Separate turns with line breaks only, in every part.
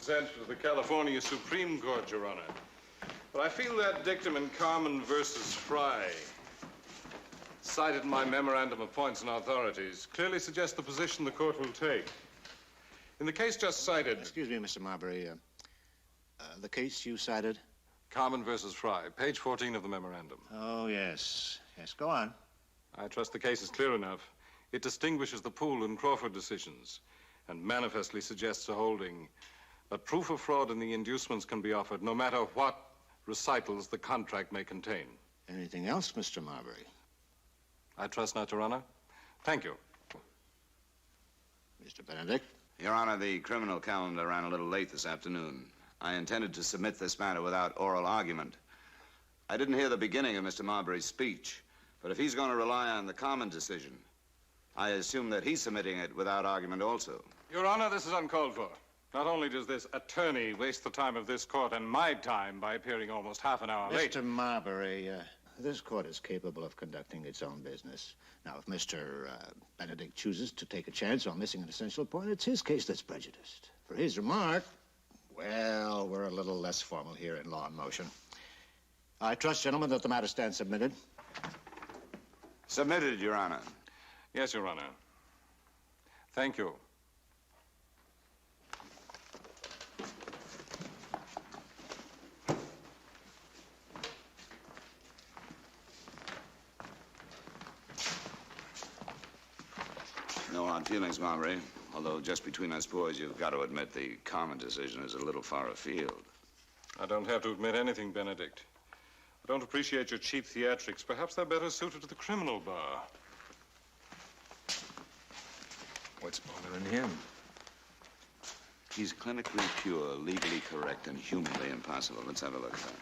present to the California Supreme Court, Your Honor. But I feel that dictum in Carmen versus Fry, cited in my memorandum of points and authorities, clearly suggests the position the court will take. In the case just cited...
Excuse me, Mr. Marbury. The case you cited?
Carmen versus Fry, page 14 of the memorandum.
Oh, yes. Yes, go on.
I trust the case is clear enough. It distinguishes the Poole and Crawford decisions and manifestly suggests a holding that proof of fraud in the inducements can be offered no matter what recitals the contract may contain.
Anything else, Mr. Marbury?
I trust not, Your Honor. Thank you.
Mr. Benedict?
Your Honor, the criminal calendar ran a little late this afternoon. I intended to submit this matter without oral argument. I didn't hear the beginning of Mr. Marbury's speech, but if he's going to rely on the Carmen decision, I assume that he's submitting it without argument also.
Your Honor, this is uncalled for. Not only does this attorney waste the time of this court and my time by appearing almost half an hour late...
Mr. Marbury, this court is capable of conducting its own business. Now, if Mr. Benedict chooses to take a chance on missing an essential point, it's his case that's prejudiced. For his remark, well, we're a little less formal here in Law in Motion. I trust, gentlemen, that the matter stands submitted.
Submitted, Your Honor.
Yes, Your Honor. Thank you.
No hard feelings, Marbury. Although, just between us boys, you've got to admit the Carmen decision is a little far afield.
I don't have to admit anything, Benedict. I don't appreciate your cheap theatrics. Perhaps they're better suited to the criminal bar.
What's bothering him?
He's clinically pure, legally correct, and humanly impossible. Let's have a look at that.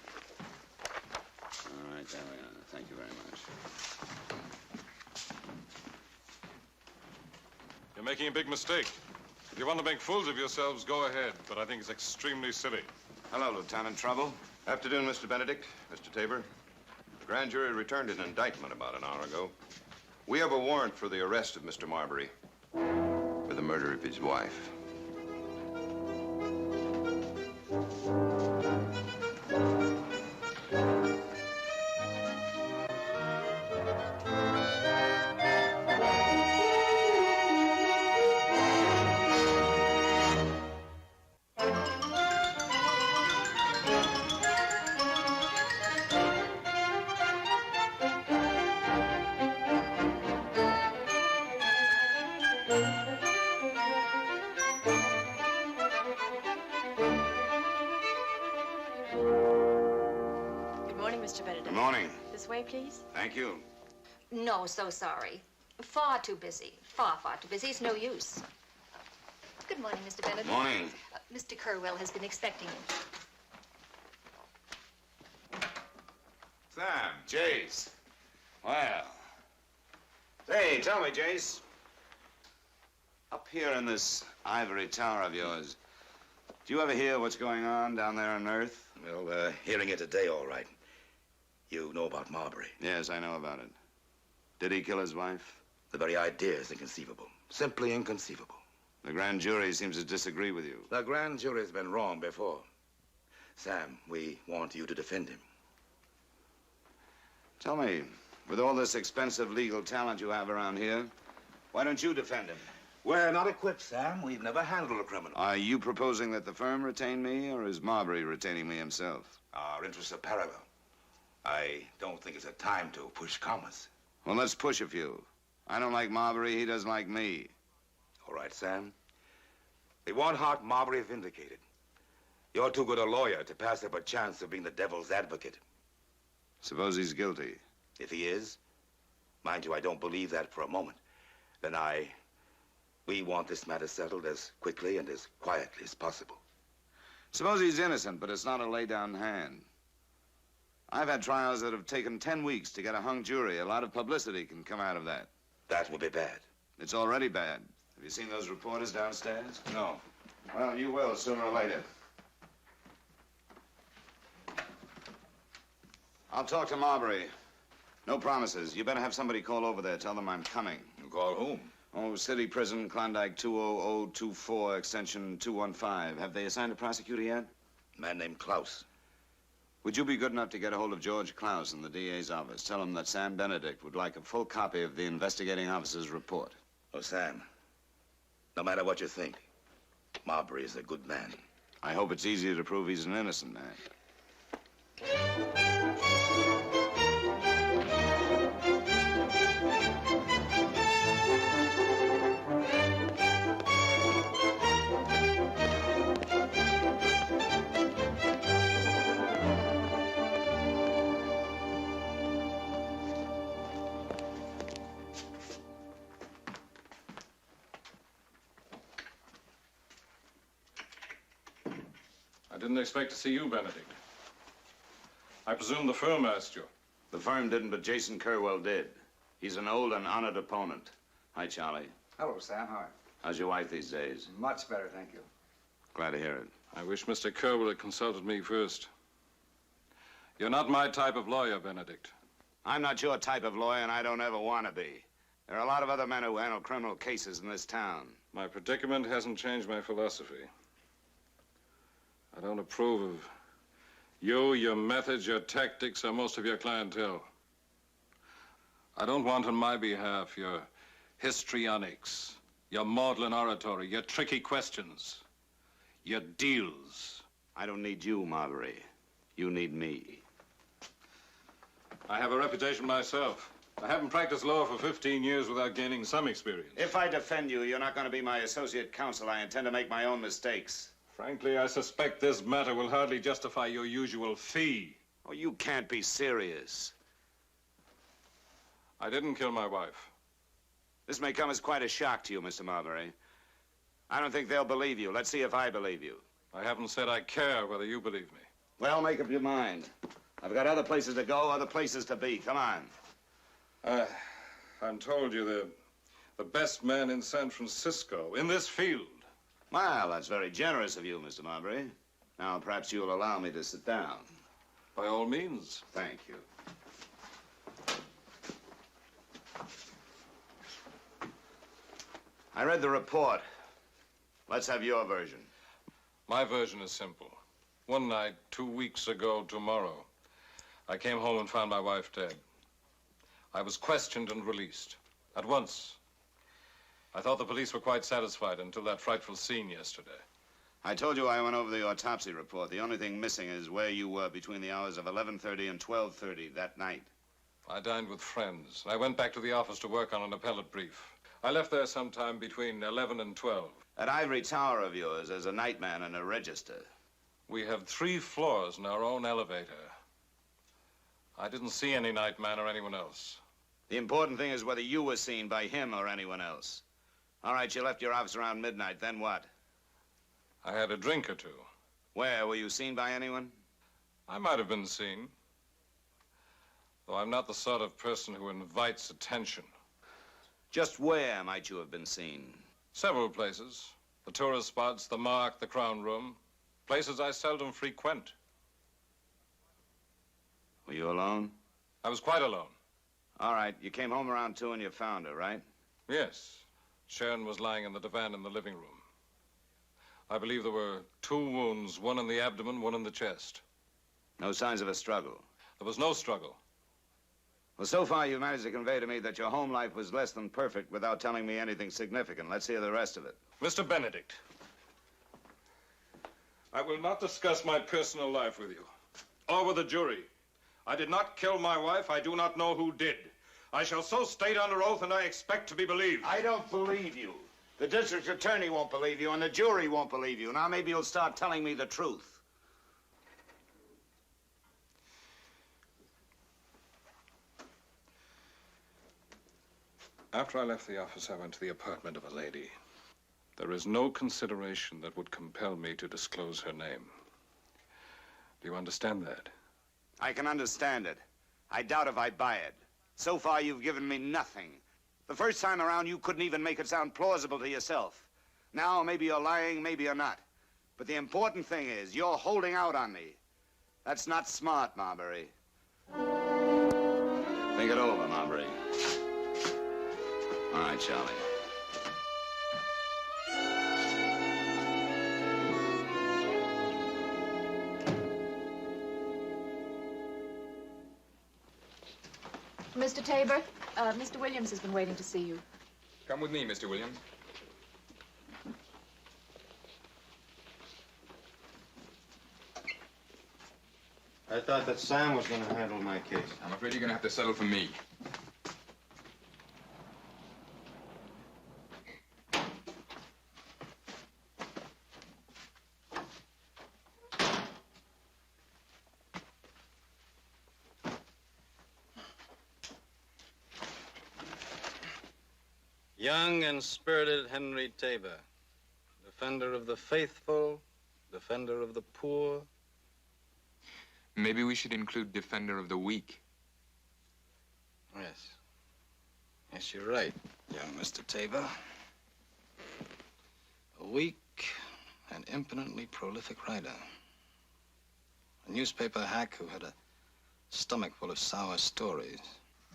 All right, there we are. Thank you very much.
You're making a big mistake. If you want to make fools of yourselves, go ahead. But I think it's extremely silly.
Hello, Lieutenant. Trouble?
Afternoon, Mr. Benedict, Mr. Tabor. The grand jury returned an indictment about an hour ago. We have a warrant for the arrest of Mr. Marbury for the murder of his wife.
Please?
Thank you.
No, so sorry. Far too busy. Far, far too busy. It's no use. Good morning, Mr. Benedict.
Morning.
Mr. Curwell has been expecting you.
Sam, Jace. Well. Say, tell me, Jace. Up here in this ivory tower of yours, do you ever hear what's going on down there on Earth?
Well, hearing it today, all right. You know about Marbury?
Yes, I know about it. Did he kill his wife?
The very idea is inconceivable. Simply inconceivable.
The grand jury seems to disagree with you.
The grand jury has been wrong before. Sam, we want you to defend him.
Tell me, with all this expensive legal talent you have around here, why don't you defend him?
We're not equipped, Sam. We've never handled a criminal.
Are you proposing that the firm retain me, or is Marbury retaining me himself?
Our interests are parallel. I don't think it's a time to push commas.
Well, let's push a few. I don't like Marbury, he doesn't like me.
All right, Sam. They want Hart Marbury vindicated. You're too good a lawyer to pass up a chance of being the devil's advocate.
Suppose he's guilty.
If he is, mind you, I don't believe that for a moment, then we want this matter settled as quickly and as quietly as possible.
Suppose he's innocent, but it's not a lay-down hand. I've had trials that have taken 10 weeks to get a hung jury. A lot of publicity can come out of that.
That will be bad.
It's already bad. Have you seen those reporters downstairs? No. Well, you will sooner or later. I'll talk to Marbury. No promises. You better have somebody call over there. Tell them I'm coming.
You call whom?
Oh, City Prison, Klondike 20024, extension 215. Have they assigned a prosecutor yet?
A man named Klaus.
Would you be good enough to get a hold of George Klaus in the DA's office? Tell him that Sam Benedict would like a full copy of the investigating officer's report.
Oh, Sam, no matter what you think, Marbury is a good man.
I hope it's easier to prove he's an innocent man.
I didn't expect to see you, Benedict. I presume the firm asked you.
The firm didn't, but Jason Kerwell did. He's an old and honored opponent. Hi, Charlie.
Hello, Sam. How are you?
How's your wife these days?
Much better, thank you.
Glad to hear it.
I wish Mr. Kerwell had consulted me first. You're not my type of lawyer, Benedict.
I'm not your type of lawyer, and I don't ever want to be. There are a lot of other men who handle criminal cases in this town.
My predicament hasn't changed my philosophy. I don't approve of you, your methods, your tactics, or most of your clientele. I don't want on my behalf your histrionics, your maudlin oratory, your tricky questions, your deals.
I don't need you, Marbury. You need me.
I have a reputation myself. I haven't practiced law for 15 years without gaining some experience.
If I defend you, you're not going to be my associate counsel. I intend to make my own mistakes.
Frankly, I suspect this matter will hardly justify your usual fee.
Oh, you can't be serious.
I didn't kill my wife.
This may come as quite a shock to you, Mr. Marbury. I don't think they'll believe you. Let's see if I believe you.
I haven't said I care whether you believe me.
Well, make up your mind. I've got other places to go, other places to be. Come on.
I'm told you're the best man in San Francisco, in this field.
Well, that's very generous of you, Mr. Marbury. Now, perhaps you'll allow me to sit down.
By all means.
Thank you. I read the report. Let's have your version.
My version is simple. One night, 2 weeks ago tomorrow, I came home and found my wife dead. I was questioned and released. At once. I thought the police were quite satisfied until that frightful scene yesterday.
I told you I went over the autopsy report. The only thing missing is where you were between the hours of 11:30 and 12:30 that night.
I dined with friends. I went back to the office to work on an appellate brief. I left there sometime between 11 and 12.
That ivory tower of yours, there's a nightman and a register.
We have 3 floors in our own elevator. I didn't see any nightman or anyone else.
The important thing is whether you were seen by him or anyone else. All right, you left your office around midnight. Then what?
I had a drink or two.
Where? Were you seen by anyone?
I might have been seen. Though I'm not the sort of person who invites attention.
Just where might you have been seen?
Several places. The tourist spots, the Mark, the Crown Room. Places I seldom frequent.
Were you alone?
I was quite alone.
All right, you came home around 2 and you found her, right?
Yes. Sharon was lying in the divan in the living room. I believe there were 2 wounds, one in the abdomen, one in the chest.
No signs of a struggle.
There was no struggle.
Well, so far you've managed to convey to me that your home life was less than perfect without telling me anything significant. Let's hear the rest of it.
Mr. Benedict, I will not discuss my personal life with you, or with the jury. I did not kill my wife. I do not know who did. I shall so state under oath, and I expect to be believed.
I don't believe you. The district attorney won't believe you, and the jury won't believe you. Now maybe you'll start telling me the truth.
After I left the office, I went to the apartment of a lady. There is no consideration that would compel me to disclose her name. Do you understand that?
I can understand it. I doubt if I buy it. So far, you've given me nothing. The first time around, you couldn't even make it sound plausible to yourself. Now, maybe you're lying, maybe you're not. But the important thing is, you're holding out on me. That's not smart, Marbury. Think it over, Marbury. All right, Charlie.
Mr. Tabor, Mr. Williams has been waiting to see you.
Come with me, Mr. Williams.
I thought that Sam was going to handle my case.
I'm afraid you're going to have to settle for me.
Young and spirited Henry Tabor, defender of the faithful, defender of the poor.
Maybe we should include defender of the weak.
Yes. Yes, you're right, young Mr. Tabor. A weak and infinitely prolific writer. A newspaper hack who had a stomach full of sour stories.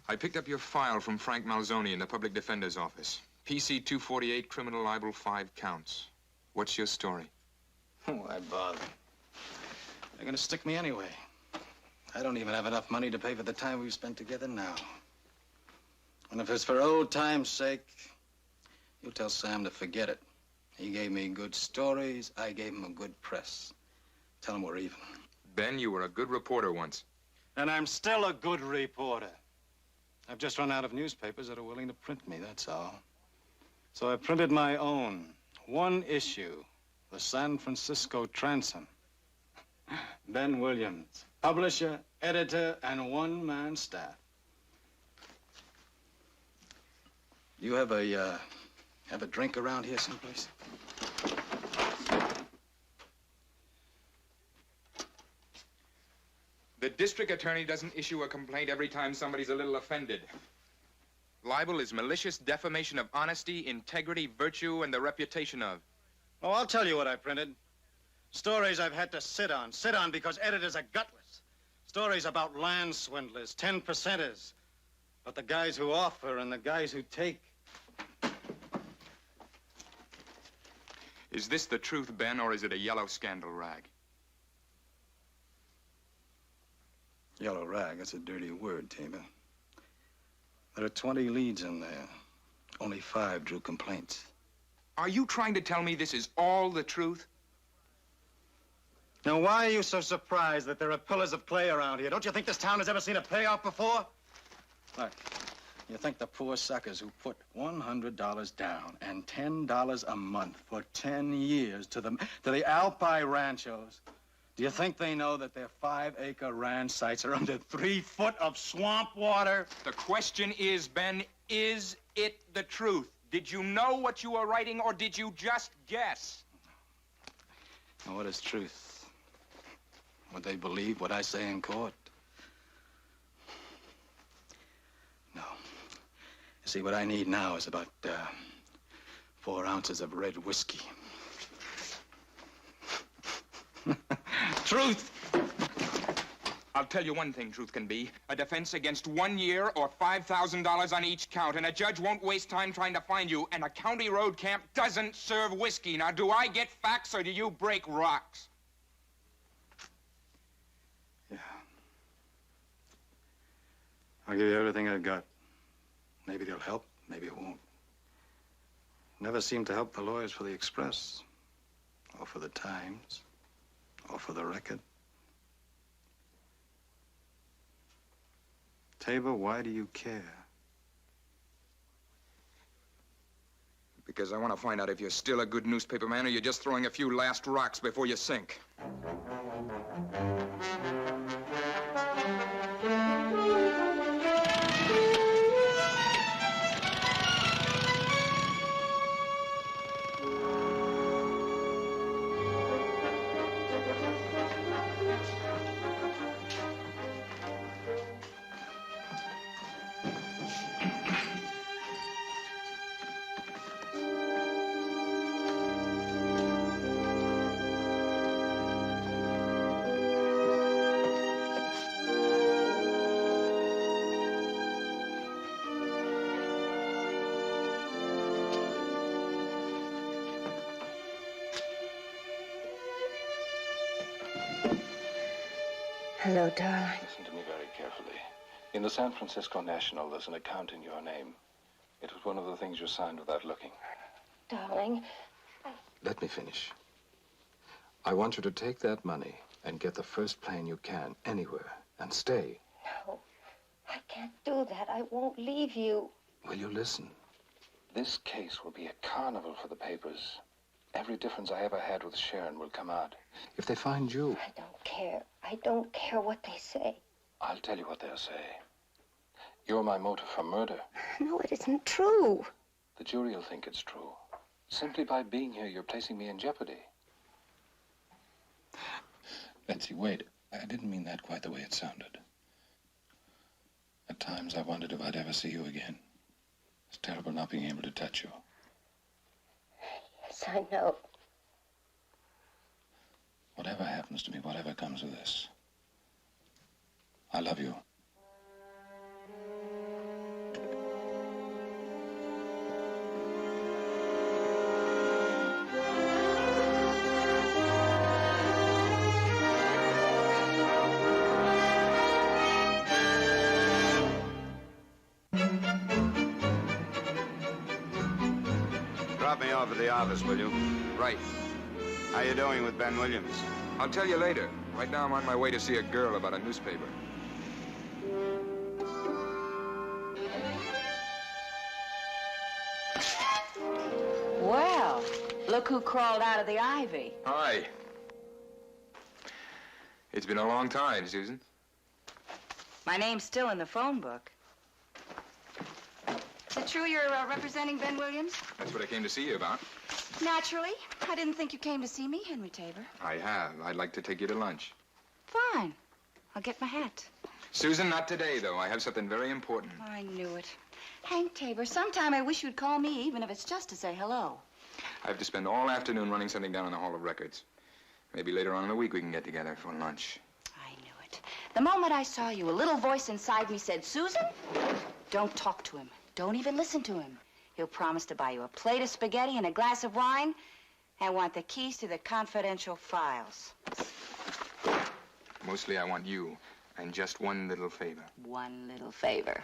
I picked up your file from Frank Malzoni in the public defender's office. PC 248, criminal libel, 5 counts. What's your story?
Why bother? They're gonna stick me anyway. I don't even have enough money to pay for the time we've spent together now. And if it's for old time's sake, you tell Sam to forget it. He gave me good stories, I gave him a good press. Tell him we're even.
Ben, you were a good reporter once.
And I'm still a good reporter. I've just run out of newspapers that are willing to print me, that's all. So I printed my own, one issue, the San Francisco Transom. Ben Williams, publisher, editor, and one-man staff. You have a drink around here someplace?
The district attorney doesn't issue a complaint every time somebody's a little offended. Libel is malicious defamation of honesty, integrity, virtue, and the reputation of.
Oh, I'll tell you what I printed. Stories I've had to sit on because editors are gutless. Stories about land swindlers, 10%ers. But the guys who offer and the guys who take.
Is this the truth, Ben, or is it a yellow scandal rag?
Yellow rag, that's a dirty word, Tabor. There are 20 leads in there. Only 5 drew complaints.
Are you trying to tell me this is all the truth?
Now, why are you so surprised that there are pillars of clay around here? Don't you think this town has ever seen a payoff before? Look, you think the poor suckers who put $100 down and $10 a month for 10 years to the Alpi ranchos, do you think they know that their 5-acre ranch sites are under 3 foot of swamp water?
The question is, Ben, is it the truth? Did you know what you were writing, or did you just guess?
Now, what is truth? Would they believe what I say in court? No. You see, what I need now is about 4 ounces of red whiskey. Truth!
I'll tell you one thing truth can be. A defense against 1 year or $5,000 on each count, and a judge won't waste time trying to find you, and a county road camp doesn't serve whiskey. Now, do I get facts or do you break rocks?
Yeah. I'll give you everything I've got. Maybe they'll help, maybe it won't. Never seemed to help the lawyers for the Express, or for the Times, or for the Record. Tabor, why do you care?
Because I want to find out if you're still a good newspaper man or you're just throwing a few last rocks before you sink.
Hello, darling.
Listen to me very carefully.
In the San Francisco National, there's an account in your name. It was one of the things you signed without looking.
Darling,
Let me finish. I want you to take that money and get the first plane you can, anywhere, and stay.
no. I can't do that. I won't leave you.
Will you listen? This case will be a carnival for the papers. Every difference I ever had with Sharon will come out. If they find you...
I don't care. I don't care what they say.
I'll tell you what they'll say. You're my motive for murder.
No, it isn't true.
The jury will think it's true. Simply by being here, you're placing me in jeopardy. Betsy, wait. I didn't mean that quite the way it sounded. At times, I wondered if I'd ever see you again. It's terrible not being able to touch you.
Yes, I know.
Whatever happens to me, whatever comes of this, I love you.
Drop me off at the office, will you?
Right.
How you doing with Ben Williams?
I'll tell you later. Right now, I'm on my way to see a girl about a newspaper.
Well, look who crawled out of the ivy.
Hi. It's been a long time, Susan.
My name's still in the phone book.
Is it true you're representing Ben Williams?
That's what I came to see you about.
Naturally. I didn't think you came to see me, Henry Tabor.
I have. I'd like to take you to lunch.
Fine. I'll get my hat.
Susan, not today, though. I have something very important.
I knew it. Hank Tabor, sometime I wish you'd call me, even if it's just to say hello.
I have to spend all afternoon running something down in the Hall of Records. Maybe later on in the week we can get together for lunch.
I knew it. The moment I saw you, a little voice inside me said, Susan, don't talk to him. Don't even listen to him. He'll promise to buy you a plate of spaghetti and a glass of wine and want the keys to the confidential files.
Mostly I want you, and just one little favor.
One little favor.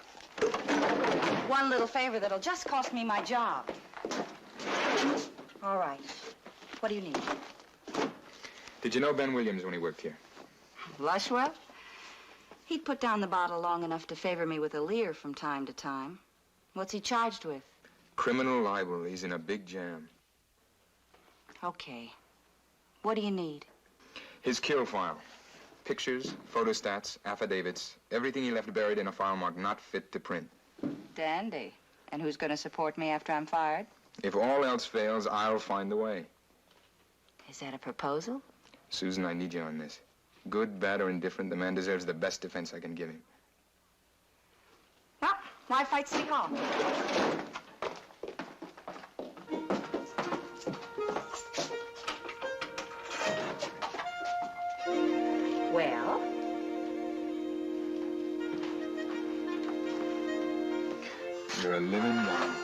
One little favor that'll just cost me my job. All right. What do you need?
Did you know Ben Williams when he worked here?
Lushwell? He'd put down the bottle long enough to favor me with a leer from time to time. What's he charged with?
Criminal libel. He's in a big jam.
Okay. What do you need?
His kill file. Pictures, photostats, affidavits, everything he left buried in a file marked not fit to print.
Dandy. And who's going to support me after I'm fired?
If all else fails, I'll find the way.
Is that a proposal?
Susan, I need you on this. Good, bad, or indifferent, the man deserves the best defense I can give him.
Well, why fight City Hall? Well?
You're a living bomb.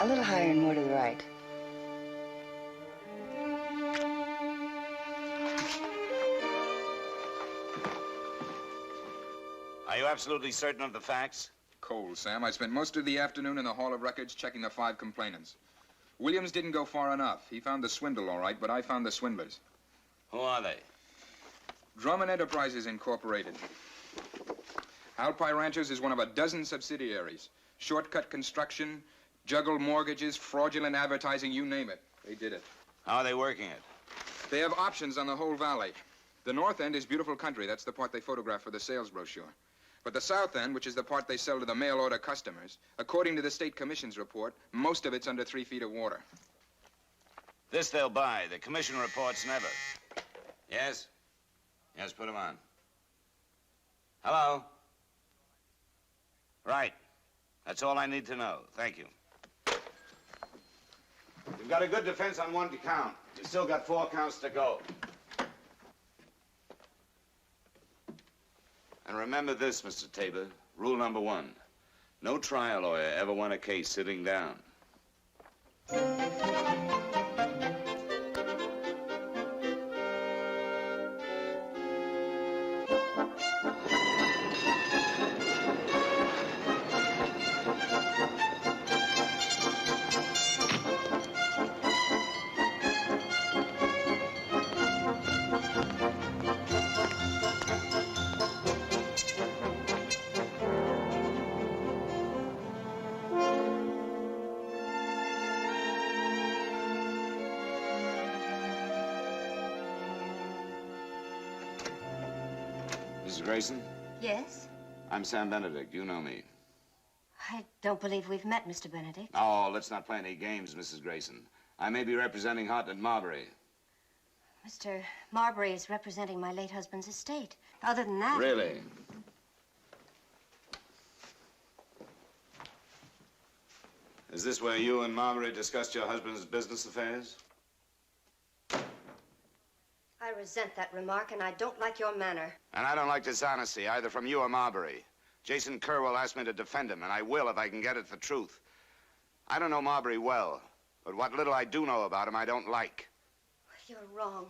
A little higher and more to the right.
Are you absolutely certain of the facts?
Cold, Sam. I spent most of the afternoon in the Hall of Records checking the 5 complainants. Williams didn't go far enough. He found the swindle, all right, but I found the swindlers.
Who are they?
Drummond Enterprises Incorporated. Alpi Ranchers is one of a dozen subsidiaries. Shortcut construction, juggle mortgages, fraudulent advertising, you name it. They did it.
How are they working it?
They have options on the whole valley. The north end is beautiful country. That's the part they photograph for the sales brochure. But the south end, which is the part they sell to the mail order customers, according to the State Commission's report, most of it's under 3 feet of water.
This they'll buy. The commission reports never. Yes? Yes, put him on. Hello? Right. That's all I need to know. Thank you. We've got a good defense on 1 count. We've still got 4 counts to go. And remember this, Mr. Tabor. Rule number 1. No trial lawyer ever won a case sitting down.
Mrs. Grayson?
Yes?
I'm Sam Benedict. You know me.
I don't believe we've met, Mr. Benedict.
Oh, let's not play any games, Mrs. Grayson. I may be representing Hart and Marbury.
Mr. Marbury is representing my late husband's estate. Other than that...
Really? Is this where you and Marbury discussed your husband's business affairs?
I resent that remark, and I don't like your manner.
And I don't like dishonesty, either from you or Marbury. Jason Kerr will ask me to defend him, and I will if I can get at the truth. I don't know Marbury well, but what little I do know about him, I don't like.
You're wrong.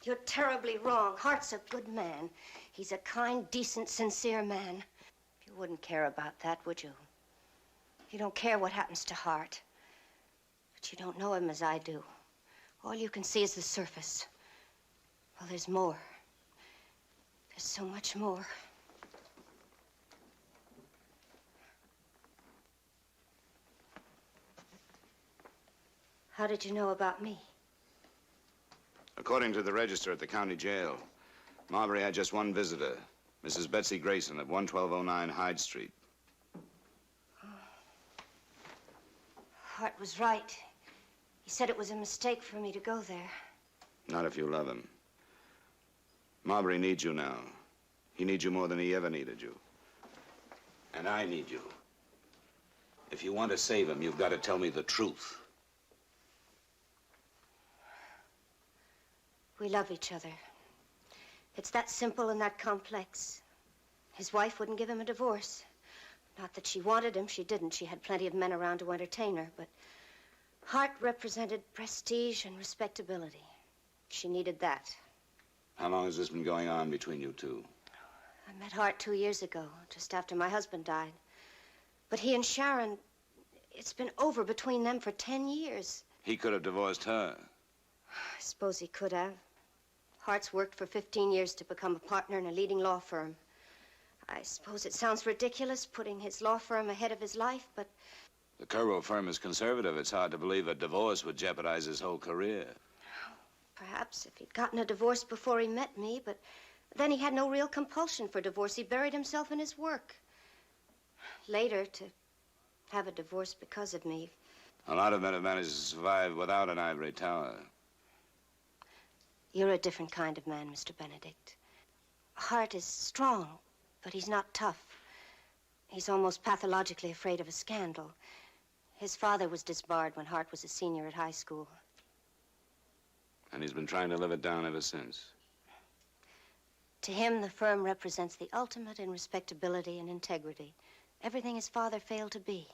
You're terribly wrong. Hart's a good man. He's a kind, decent, sincere man. You wouldn't care about that, would you? You don't care what happens to Hart. But you don't know him as I do. All you can see is the surface. Well, there's more. There's so much more. How did you know about me?
According to the register at the county jail, Marbury had just one visitor, Mrs. Betsy Grayson at 11209 Hyde Street.
Hart was right. He said it was a mistake for me to go there.
Not if you love him. Marbury needs you now. He needs you more than he ever needed you. And I need you. If you want to save him, you've got to tell me the truth.
We love each other. It's that simple and that complex. His wife wouldn't give him a divorce. Not that she wanted him, she didn't. She had plenty of men around to entertain her, but Hart represented prestige and respectability. She needed that.
How long has this been going on between you two?
I met Hart 2 years ago, just after my husband died. But he and Sharon, it's been over between them for 10 years.
He could have divorced her.
I suppose he could have. Hart's worked for 15 years to become a partner in a leading law firm. I suppose it sounds ridiculous, putting his law firm ahead of his life, but...
The Kerwell firm is conservative. It's hard to believe a divorce would jeopardize his whole career.
Perhaps if he'd gotten a divorce before he met me, but then he had no real compulsion for divorce. He buried himself in his work. Later, to have a divorce because of me...
A lot of men have managed to survive without an ivory tower.
You're a different kind of man, Mr. Benedict. Hart is strong, but he's not tough. He's almost pathologically afraid of a scandal. His father was disbarred when Hart was a senior at high school.
And he's been trying to live it down ever since.
To him, the firm represents the ultimate in respectability and integrity. Everything his father failed to be.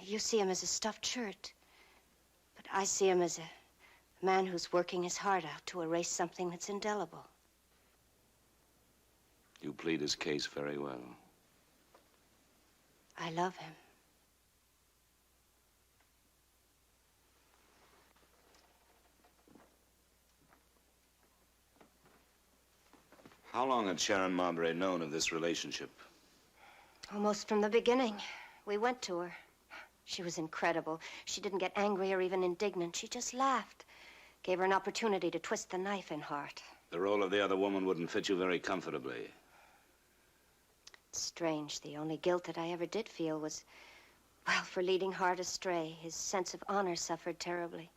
You see him as a stuffed shirt, but I see him as a man who's working his heart out to erase something that's indelible.
You plead his case very well.
I love him.
How long had Sharon Marbury known of this relationship?
Almost from the beginning. We went to her. She was incredible. She didn't get angry or even indignant. She just laughed. Gave her an opportunity to twist the knife in Hart.
The role of the other woman wouldn't fit you very comfortably.
It's strange. The only guilt that I ever did feel was, well, for leading Hart astray. His sense of honor suffered terribly.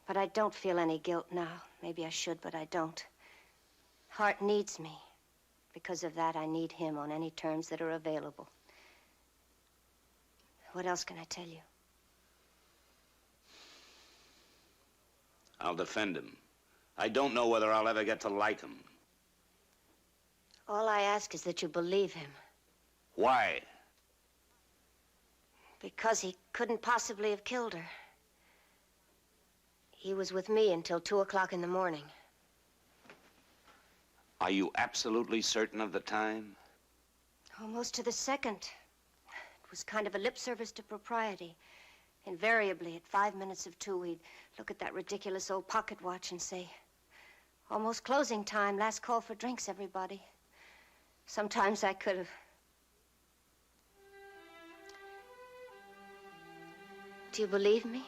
But I don't feel any guilt now. Maybe I should, but I don't. Hart needs me. Because of that, I need him on any terms that are available. What else can I tell you?
I'll defend him. I don't know whether I'll ever get to like him.
All I ask is that you believe him.
Why?
Because he couldn't possibly have killed her. He was with me until 2 o'clock in the morning.
Are you absolutely certain of the time?
Almost to the second. It was kind of a lip service to propriety. Invariably, at 5 minutes of 2, he'd look at that ridiculous old pocket watch and say, "Almost closing time. Last call for drinks, everybody." Sometimes I could have... Do you believe me?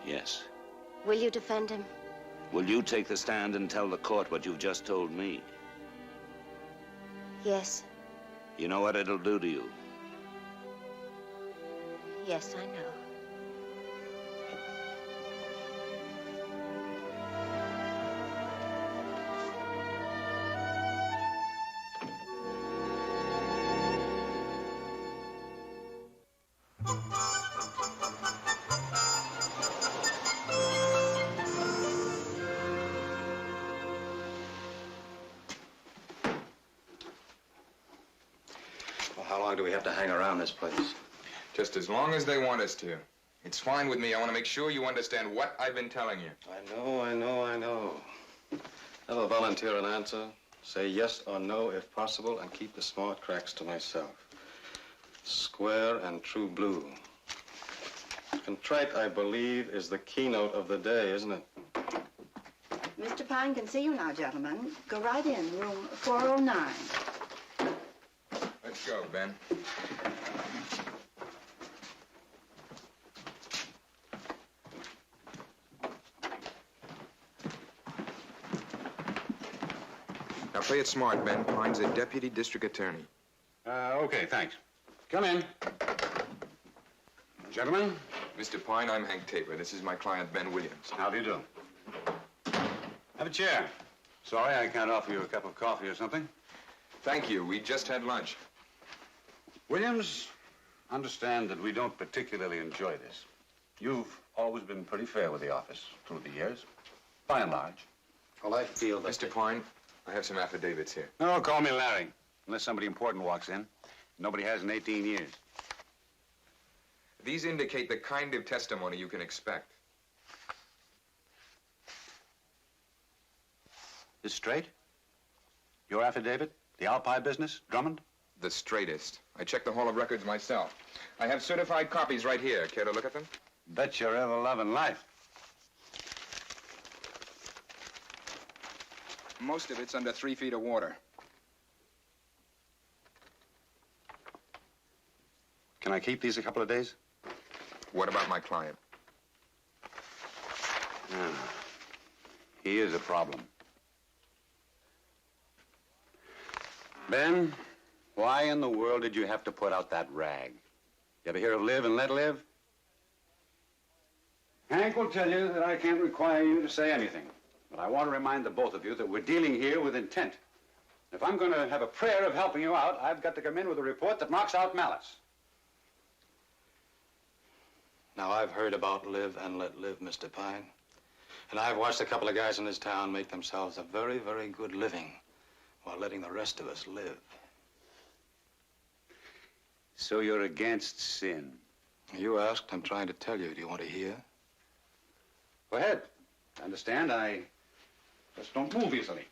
Yes.
Will you defend him?
Will you take the stand and tell the court what you've just told me?
Yes.
You know what it'll do to you?
Yes, I know.
Well, how long do we have to hang around this place?
Just as long as they want us to. It's fine with me. I want to make sure you understand what I've been telling you.
I know. Never volunteer an answer. Say yes or no if possible, and keep the smart cracks to myself. Square and true blue. Contrite, I believe, is the keynote of the day, isn't it?
Mr. Pine can see you now, gentlemen. Go right in, room 409.
Let's go, Ben. Now play it smart, Ben. Pine's a deputy district attorney.
Okay, thanks. Come in. Gentlemen?
Mr. Pine, I'm Hank Tabor. This is my client, Ben Williams.
How do you do? Have a chair. Sorry, I can't offer you a cup of coffee or something.
Thank you. We just had lunch.
Williams, understand that we don't particularly enjoy this. You've always been pretty fair with the office through the years, by and large.
Well, I feel that...
Mr. Pine, I have some affidavits here.
No, call me Larry. Unless somebody important walks in. Nobody has in 18 years.
These indicate the kind of testimony you can expect.
This straight? Your affidavit? The Alpi business? Drummond?
The straightest. I checked the Hall of Records myself. I have certified copies right here. Care to look at them?
Bet you're ever loving life.
Most of it's under 3 feet of water.
Can I keep these a couple of days?
What about my client?
He is a problem. Ben, why in the world did you have to put out that rag? You ever hear of live and let live? Hank will tell you that I can't require you to say anything. But I want to remind the both of you that we're dealing here with intent. If I'm going to have a prayer of helping you out, I've got to come in with a report that knocks out malice.
Now, I've heard about live and let live, Mr. Pine. And I've watched a couple of guys in this town make themselves a very, very good living while letting the rest of us live.
So you're against sin?
You asked, I'm trying to tell you. Do you want to hear?
Go ahead. Understand, I just don't move easily.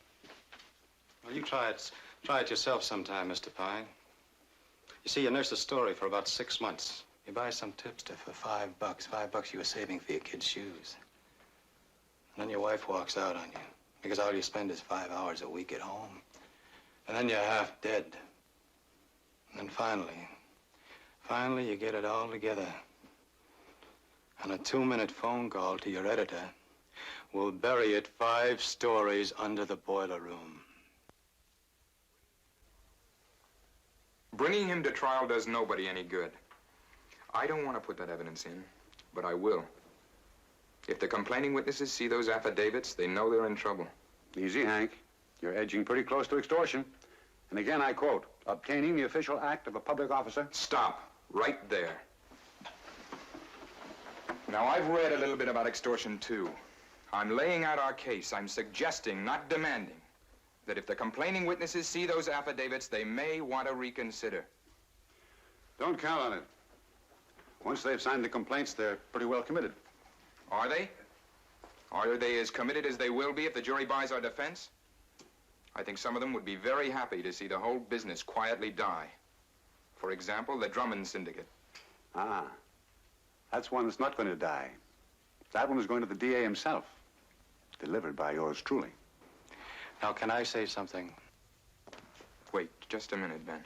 Well, you try it yourself sometime, Mr. Pine. You see, you nurse a story for about 6 months. You buy some tipster for $5. $5 you were saving for your kid's shoes. And then your wife walks out on you because all you spend is 5 hours a week at home. And then you're half dead. And then finally you get it all together. And a 2-minute phone call to your editor will bury it 5 stories under the boiler room.
Bringing him to trial does nobody any good. I don't want to put that evidence in, but I will. If the complaining witnesses see those affidavits, they know they're in trouble.
Easy, Hank. You're edging pretty close to extortion. And again, I quote, obtaining the official act of a public officer.
Stop. Right there. Now, I've read a little bit about extortion, too. I'm laying out our case. I'm suggesting, not demanding, that if the complaining witnesses see those affidavits, they may want to reconsider.
Don't count on it. Once they've signed the complaints, they're pretty well committed.
Are they? Are they as committed as they will be if the jury buys our defense? I think some of them would be very happy to see the whole business quietly die. For example, the Drummond Syndicate.
Ah, that's one that's not going to die. That one is going to the DA himself, delivered by yours truly.
Now, can I say something?
Wait just a minute, Ben.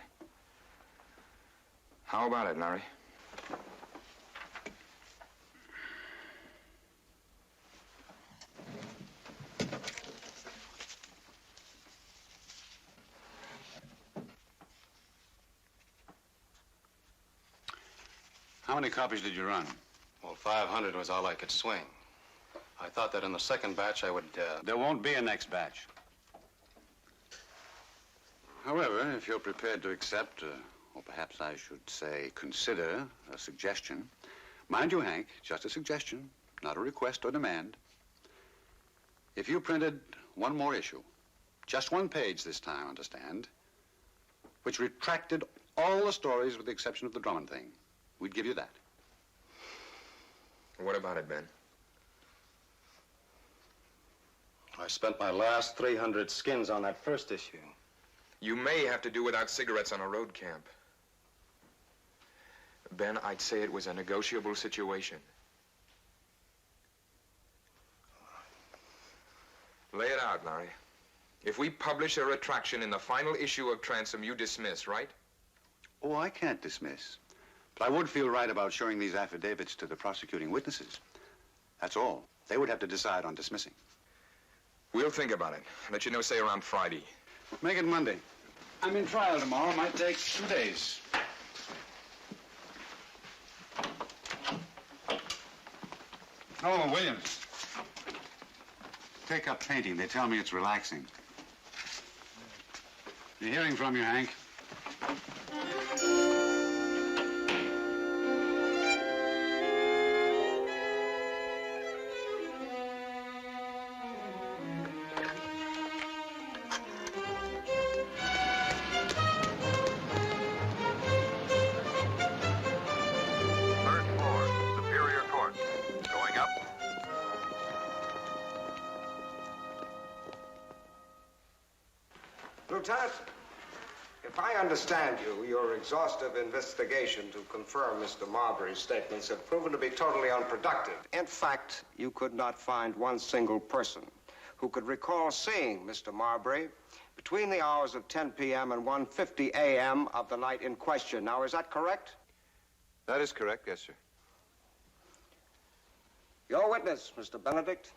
How about it, Larry?
How many copies did you run?
Well, 500 was all I could swing. I thought that in the second batch I would,
There won't be a next batch. However, if you're prepared to accept, or perhaps I should say consider, a suggestion. Mind you, Hank, just a suggestion, not a request or demand. If you printed one more issue, just one page this time, understand, which retracted all the stories with the exception of the Drummond thing, we'd give you that.
What about it, Ben?
I spent my last 300 skins on that first issue.
You may have to do without cigarettes on a road camp. Ben, I'd say it was a negotiable situation. Lay it out, Larry. If we publish a retraction in the final issue of Transom, you dismiss, right?
Oh, I can't dismiss. But I would feel right about showing these affidavits to the prosecuting witnesses. That's all. They would have to decide on dismissing.
We'll think about it. Let you know, say, around Friday.
Make it Monday. I'm in trial tomorrow. Might take 2 days. Oh, Williams. Take up painting. They tell me it's relaxing. You're hearing from you, Hank.
Lieutenant, if I understand you, your exhaustive investigation to confirm Mr. Marbury's statements have proven to be totally unproductive. In fact, you could not find one single person who could recall seeing Mr. Marbury between the hours of 10 p.m. and 1:50 a.m. of the night in question. Now, is that correct?
That is correct, yes, sir.
Your witness, Mr. Benedict.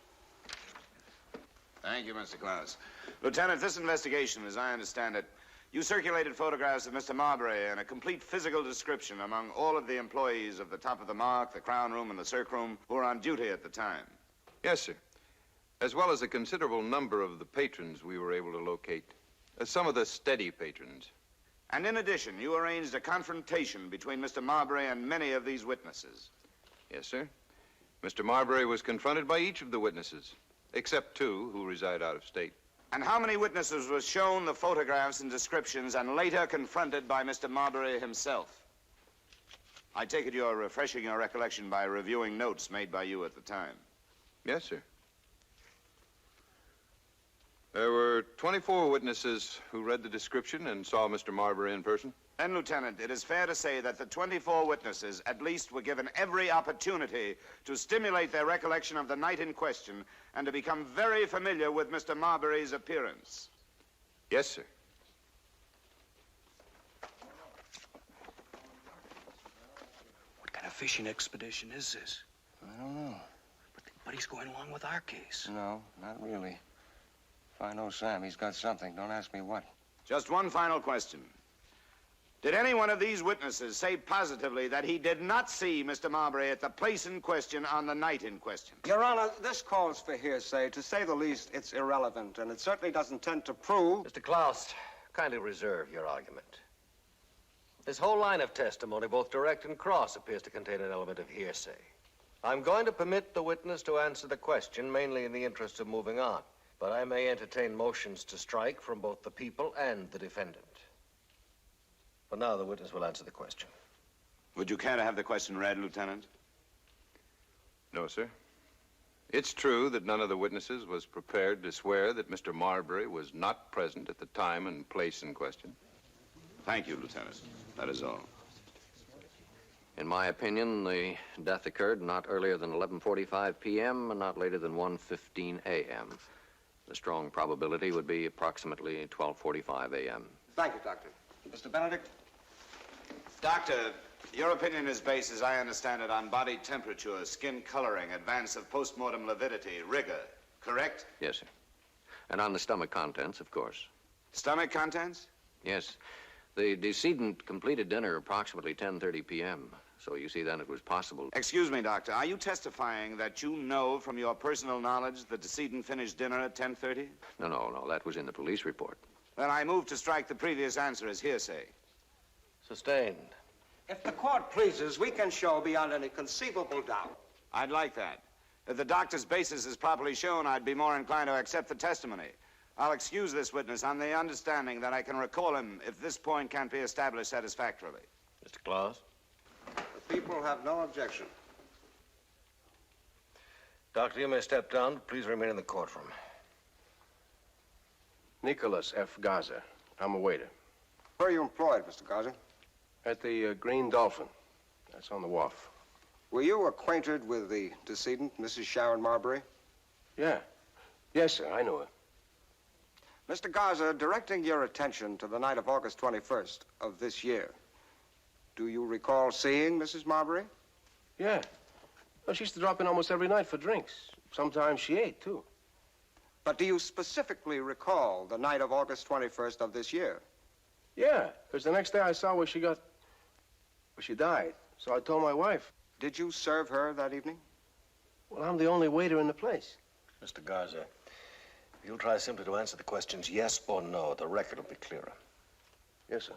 Thank you, Mr. Klaus. Lieutenant, this investigation, as I understand it, you circulated photographs of Mr. Marbury and a complete physical description among all of the employees of the Top of the Mark, the Crown Room, and the Cirque Room who were on duty at the time.
Yes, sir. As well as a considerable number of the patrons we were able to locate. Some of the steady patrons.
And in addition, you arranged a confrontation between Mr. Marbury and many of these witnesses.
Yes, sir. Mr. Marbury was confronted by each of the witnesses, except 2 who reside out of state.
And how many witnesses was shown the photographs and descriptions and later confronted by Mr. Marbury himself? I take it you're refreshing your recollection by reviewing notes made by you at the time.
Yes, sir. There were 24 witnesses who read the description and saw Mr. Marbury in person.
Then, Lieutenant, it is fair to say that the 24 witnesses at least were given every opportunity to stimulate their recollection of the night in question and to become very familiar with Mr. Marbury's appearance.
Yes, sir.
What kind of fishing expedition is this?
I don't know.
But he's going along with our case.
No, not really. If I know Sam, he's got something. Don't ask me what.
Just one final question. Did any one of these witnesses say positively that he did not see Mr. Marbury at the place in question on the night in question?
Your Honor, this calls for hearsay. To say the least, it's irrelevant, and it certainly doesn't tend to prove...
Mr. Klaus, kindly reserve your argument. This whole line of testimony, both direct and cross, appears to contain an element of hearsay. I'm going to permit the witness to answer the question, mainly in the interest of moving on. But I may entertain motions to strike from both the people and the defendant. But now the witness will answer the question.
Would you care to have the question read, Lieutenant?
No, sir. It's true that none of the witnesses was prepared to swear that Mr. Marbury was not present at the time and place in question.
Thank you, Lieutenant. That is all.
In my opinion, the death occurred not earlier than 11:45 p.m. and not later than 1:15 a.m. The strong probability would be approximately 12:45 a.m.
Thank you, Doctor. Mr. Benedict?
Doctor, your opinion is based, as I understand it, on body temperature, skin coloring, advance of postmortem lividity, rigor, correct?
Yes, sir. And on the stomach contents, of course.
Stomach contents?
Yes. The decedent completed dinner approximately 10:30 p.m. So you see, then, it was possible.
Excuse me, Doctor. Are you testifying that you know from your personal knowledge the decedent finished dinner at 10:30?
No. That was in the police report.
Then I move to strike the previous answer as hearsay.
Sustained.
If the court pleases, we can show beyond any conceivable doubt.
I'd like that. If the doctor's basis is properly shown, I'd be more inclined to accept the testimony. I'll excuse this witness on the understanding that I can recall him if this point can't be established satisfactorily.
Mr. Claus?
The people have no objection.
Doctor, you may step down, but please remain in the courtroom.
Nicholas F. Garza. I'm a waiter.
Where are you employed, Mr. Garza?
At the Green Dolphin. That's on the wharf.
Were you acquainted with the decedent, Mrs. Sharon Marbury?
Yeah. Yes, sir, I know her.
Mr. Garza, directing your attention to the night of August 21st of this year, do you recall seeing Mrs. Marbury?
Yeah. Well, she used to drop in almost every night for drinks. Sometimes she ate, too.
But do you specifically recall the night of August 21st of this year?
Yeah, because the next day I saw where she died. So I told my wife.
Did you serve her that evening?
Well, I'm the only waiter in the place.
Mr. Garza, if you'll try simply to answer the questions yes or no, the record will be clearer.
Yes, sir.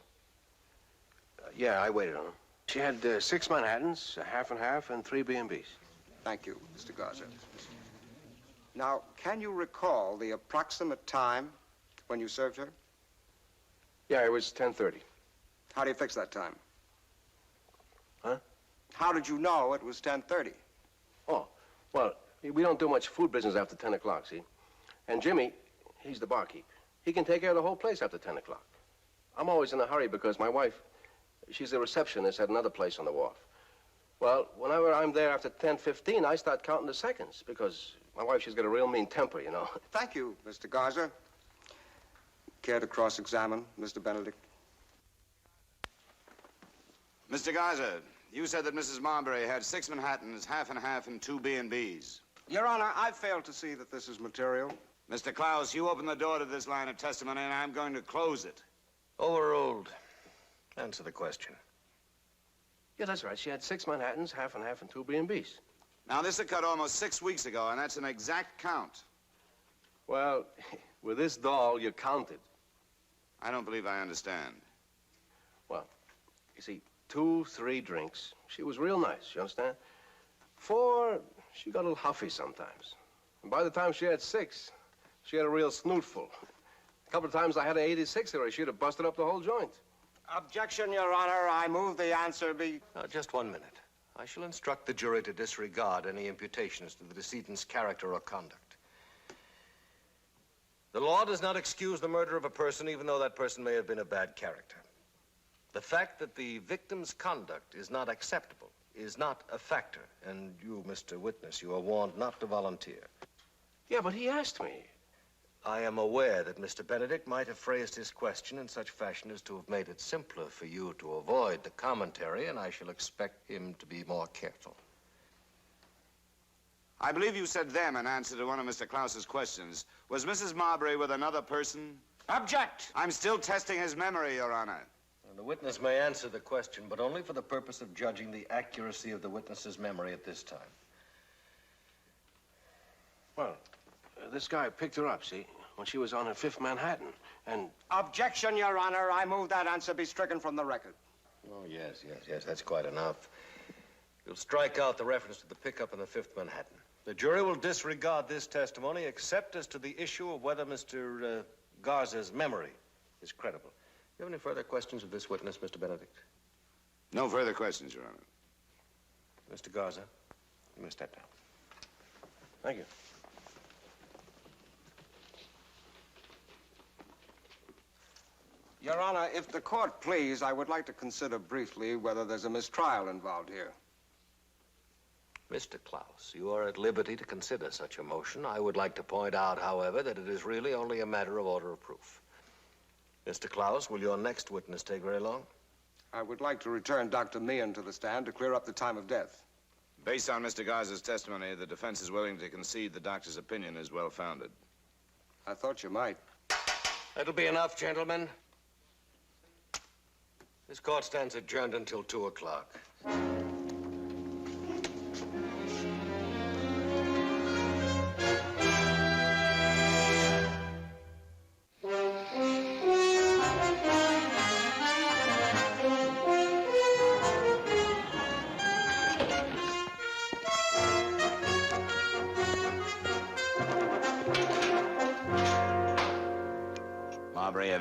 Yeah, I waited on her. She had 6 Manhattans, a half and half, and 3 B&Bs.
Thank you, Mr. Garza. Now, can you recall the approximate time when you served her?
Yeah, it was 10:30.
How do you fix that time?
Huh?
How did you know it was 10:30?
Oh, well, we don't do much food business after 10 o'clock, see? And Jimmy, he's the barkeep. He can take care of the whole place after 10 o'clock. I'm always in a hurry because my wife, she's a receptionist at another place on the wharf. Well, whenever I'm there after 10:15, I start counting the seconds because my wife, she's got a real mean temper, you know.
Thank you, Mr. Garza. Care to cross-examine, Mr. Benedict?
Mr. Garza, you said that Mrs. Marbury had 6 Manhattans, half and half, and 2 B&Bs.
Your Honor, I fail to see that this is material.
Mr. Klaus, you open the door to this line of testimony, and I'm going to close it.
Overruled. Answer the question.
Yeah, that's right. She had 6 Manhattans, half and half, and 2 B&Bs.
Now, this occurred almost 6 weeks ago, and that's an exact count.
Well, with this doll, you counted.
I don't believe I understand.
Well, you see, 2, 3 drinks. She was real nice, you understand? 4, she got a little huffy sometimes. And by the time she had 6, she had a real snootful. A couple of times I had an 86er, or she'd have busted up the whole joint.
Objection, Your Honor. I move the answer be...
Just 1 minute. I shall instruct the jury to disregard any imputations to the decedent's character or conduct. The law does not excuse the murder of a person, even though that person may have been a bad character. The fact that the victim's conduct is not acceptable is not a factor, and you, Mr. Witness, you are warned not to volunteer.
Yeah, but he asked me.
I am aware that Mr. Benedict might have phrased his question in such fashion as to have made it simpler for you to avoid the commentary, and I shall expect him to be more careful.
I believe you said them in answer to one of Mr. Klaus's questions. Was Mrs. Marbury with another person?
Object!
I'm still testing his memory, Your Honor.
The witness may answer the question, but only for the purpose of judging the accuracy of the witness's memory at this time.
Well, this guy picked her up, see, when she was on her 5th Manhattan, and...
Objection, Your Honor. I move that answer be stricken from the record.
Oh, yes, that's quite enough. You'll strike out the reference to the pickup in the 5th Manhattan. The jury will disregard this testimony except as to the issue of whether Mr. Garza's memory is credible. Do you have any further questions of this witness, Mr. Benedict?
No further questions, Your Honor.
Mr. Garza, you may step down.
Thank you.
Your Honor, if the court please, I would like to consider briefly whether there's a mistrial involved here.
Mr. Klaus, you are at liberty to consider such a motion. I would like to point out, however, that it is really only a matter of order of proof. Mr. Klaus, will your next witness take very long?
I would like to return Dr. Meehan to the stand to clear up the time of death.
Based on Mr. Garza's testimony, the defense is willing to concede the doctor's opinion is well-founded.
I thought you might.
That'll be enough, gentlemen. This court stands adjourned until 2 o'clock.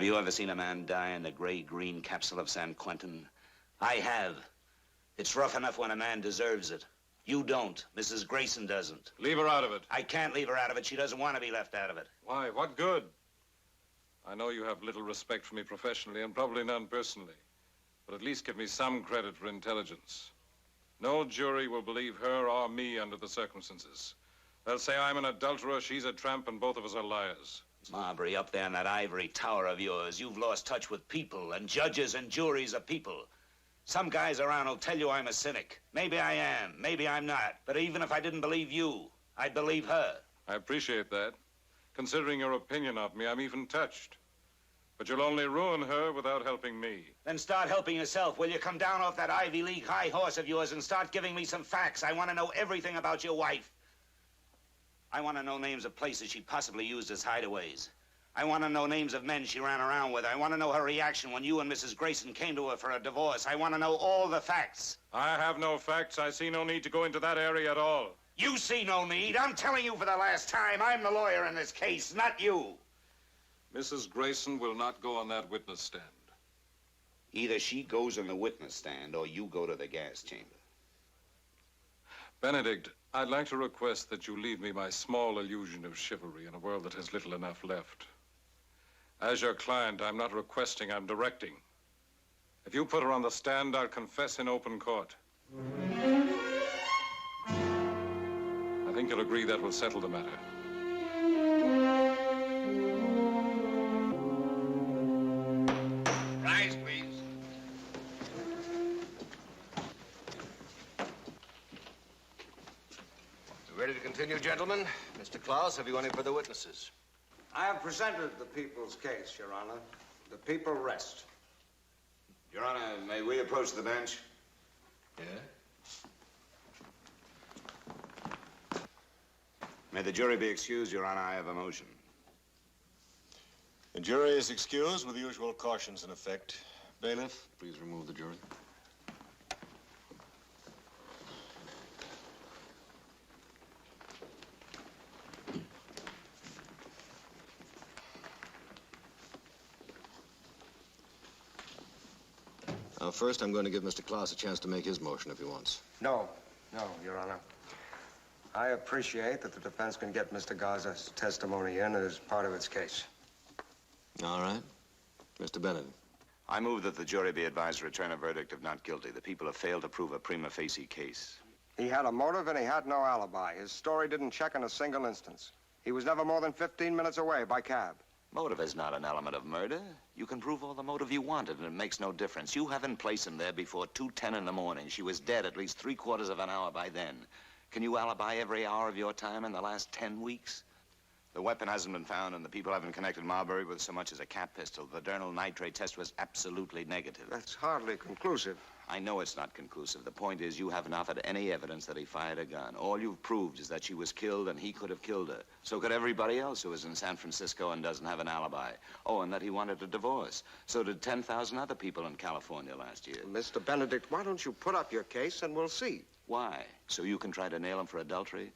you ever seen a man die in the gray-green capsule of San Quentin? I have. It's rough enough when a man deserves it. You don't. Mrs. Grayson doesn't.
Leave her out of it.
I can't leave her out of it. She doesn't want to be left out of it.
Why? What good? I know you have little respect for me professionally and probably none personally. But at least give me some credit for intelligence. No jury will believe her or me under the circumstances. They'll say I'm an adulterer, she's a tramp, and both of us are liars.
Marbury, up there in that ivory tower of yours, you've lost touch with people, and judges and juries are people. Some guys around will tell you I'm a cynic. Maybe I am, maybe I'm not. But even if I didn't believe you, I'd believe her.
I appreciate that. Considering your opinion of me, I'm even touched. But you'll only ruin her without helping me.
Then start helping yourself. Will you come down off that Ivy League high horse of yours and start giving me some facts? I want to know everything about your wife. I want to know names of places she possibly used as hideaways. I want to know names of men she ran around with. I want to know her reaction when you and Mrs. Grayson came to her for a divorce. I want to know all the facts.
I have no facts. I see no need to go into that area at all.
You see no need. I'm telling you for the last time, I'm the lawyer in this case, not you.
Mrs. Grayson will not go on that witness stand.
Either she goes on the witness stand or you go to the gas chamber.
Benedict, I'd like to request that you leave me my small illusion of chivalry in a world that has little enough left. As your client, I'm not requesting, I'm directing. If you put her on the stand, I'll confess in open court. I think you'll agree that will settle the matter.
Rise, please.
Ready to continue, gentlemen? Mr. Klaus, have you any further witnesses?
I have presented the people's case, Your Honor. The people rest.
Your Honor, may we approach the bench?
Yeah?
May the jury be excused, Your Honor. I have a motion.
The jury is excused with the usual cautions in effect. Bailiff, please remove the jury. Now, first, I'm going to give Mr. Klaus a chance to make his motion if he wants.
No, Your Honor. I appreciate that the defense can get Mr. Garza's testimony in as part of its case.
All right. Mr. Benedict.
I move that the jury be advised to return a verdict of not guilty. The people have failed to prove a prima facie case.
He had a motive and he had no alibi. His story didn't check in a single instance. He was never more than 15 minutes away by cab.
Motive is not an element of murder. You can prove all the motive you wanted, and it makes no difference. You haven't placed him there before 2:10 in the morning. She was dead at least 3/4 of an hour by then. Can you alibi every hour of your time in the last 10 weeks? The weapon hasn't been found, and the people haven't connected Marbury with so much as a cap pistol. The diurnal nitrate test was absolutely negative.
That's hardly conclusive.
I know it's not conclusive. The point is you haven't offered any evidence that he fired a gun. All you've proved is that she was killed and he could have killed her. So could everybody else who was in San Francisco and doesn't have an alibi. Oh, and that he wanted a divorce. So did 10,000 other people in California last year.
Mr. Benedict, why don't you put up your case and we'll see?
Why? So you can try to nail him for adultery?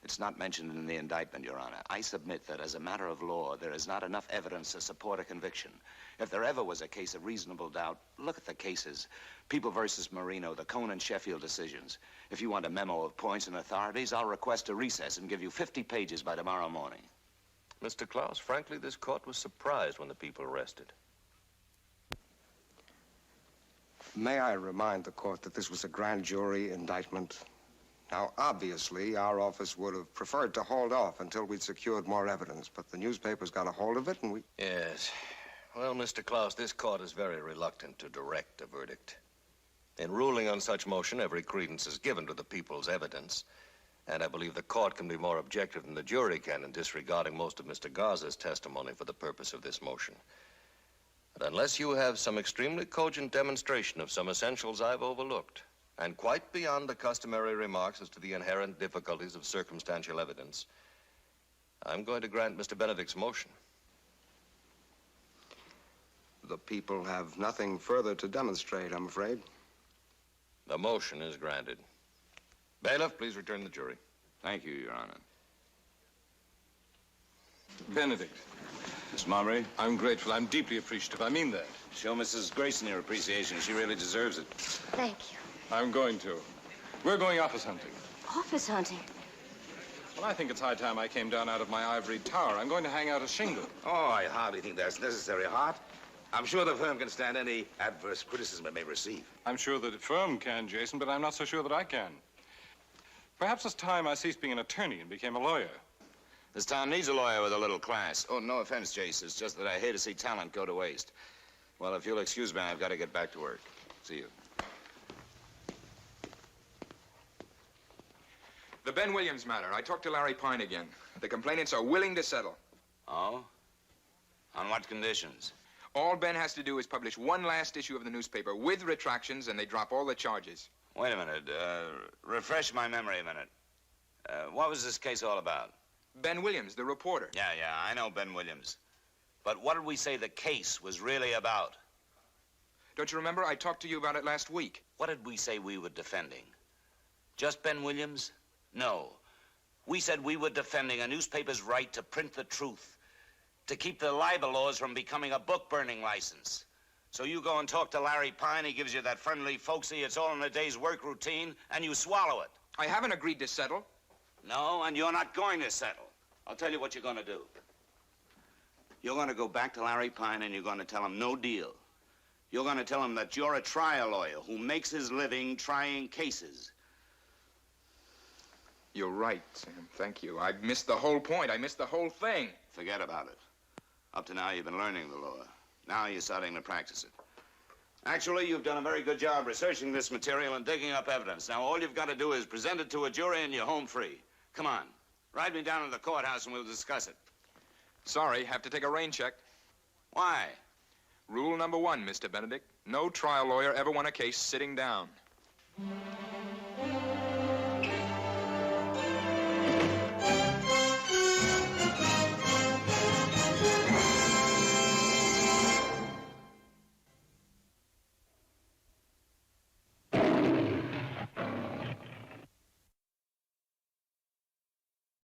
It's not mentioned in the indictment, Your Honor. I submit that as a matter of law, there is not enough evidence to support a conviction. If there ever was a case of reasonable doubt, look at the cases. People versus Marino, the Cohn and Sheffield decisions. If you want a memo of points and authorities, I'll request a recess and give you 50 pages by tomorrow morning.
Mr. Klaus, frankly, this court was surprised when the people rested.
May I remind the court that this was a grand jury indictment? Now, obviously, our office would have preferred to hold off until we'd secured more evidence, but the newspapers got a hold of it and we...
Yes. Well, Mr. Klaus, this court is very reluctant to direct a verdict. In ruling on such motion, every credence is given to the people's evidence. And I believe the court can be more objective than the jury can in disregarding most of Mr. Garza's testimony for the purpose of this motion. But unless you have some extremely cogent demonstration of some essentials I've overlooked, and quite beyond the customary remarks as to the inherent difficulties of circumstantial evidence, I'm going to grant Mr. Benedict's motion.
The people have nothing further to demonstrate, I'm afraid.
The motion is granted. Bailiff, please return the jury.
Thank you, Your Honor.
Benedict,
Miss Marbury?
I'm grateful. I'm deeply appreciative. I mean that.
Show Mrs. Grayson your appreciation. She really deserves it.
Thank you.
I'm going to. We're going office hunting.
Office hunting?
Well, I think it's high time I came down out of my ivory tower. I'm going to hang out a shingle.
Oh, I hardly think that's necessary, Hart. I'm sure the firm can stand any adverse criticism it may receive.
I'm sure that the firm can, Jason, but I'm not so sure that I can. Perhaps it's time I ceased being an attorney and became a lawyer.
This town needs a lawyer with a little class. Oh, no offense, Jace. It's just that I hate to see talent go to waste. Well, if you'll excuse me, I've got to get back to work. See you.
The Ben Williams matter. I talked to Larry Pine again. The complainants are willing to settle.
Oh? On what conditions?
All Ben has to do is publish one last issue of the newspaper with retractions, and they drop all the charges.
Wait a minute. Refresh my memory a minute. What was this case all about?
Ben Williams, the reporter.
Yeah, I know Ben Williams. But what did we say the case was really about?
Don't you remember? I talked to you about it last week.
What did we say we were defending? Just Ben Williams? No. We said we were defending a newspaper's right to print the truth, to keep the libel laws from becoming a book-burning license. So you go and talk to Larry Pine, he gives you that friendly, folksy, it's all in a day's work routine, and you swallow it.
I haven't agreed to settle.
No, and you're not going to settle. I'll tell you what you're going to do. You're going to go back to Larry Pine and you're going to tell him no deal. You're going to tell him that you're a trial lawyer who makes his living trying cases.
You're right, Sam. Thank you. I missed the whole point. I missed the whole thing.
Forget about it. Up to now, you've been learning the law. Now you're starting to practice it. Actually, you've done a very good job researching this material and digging up evidence. Now, all you've got to do is present it to a jury and you're home free. Come on. Ride me down to the courthouse and we'll discuss it.
Sorry, have to take a rain check.
Why?
Rule number 1, Mr. Benedict. No trial lawyer ever won a case sitting down.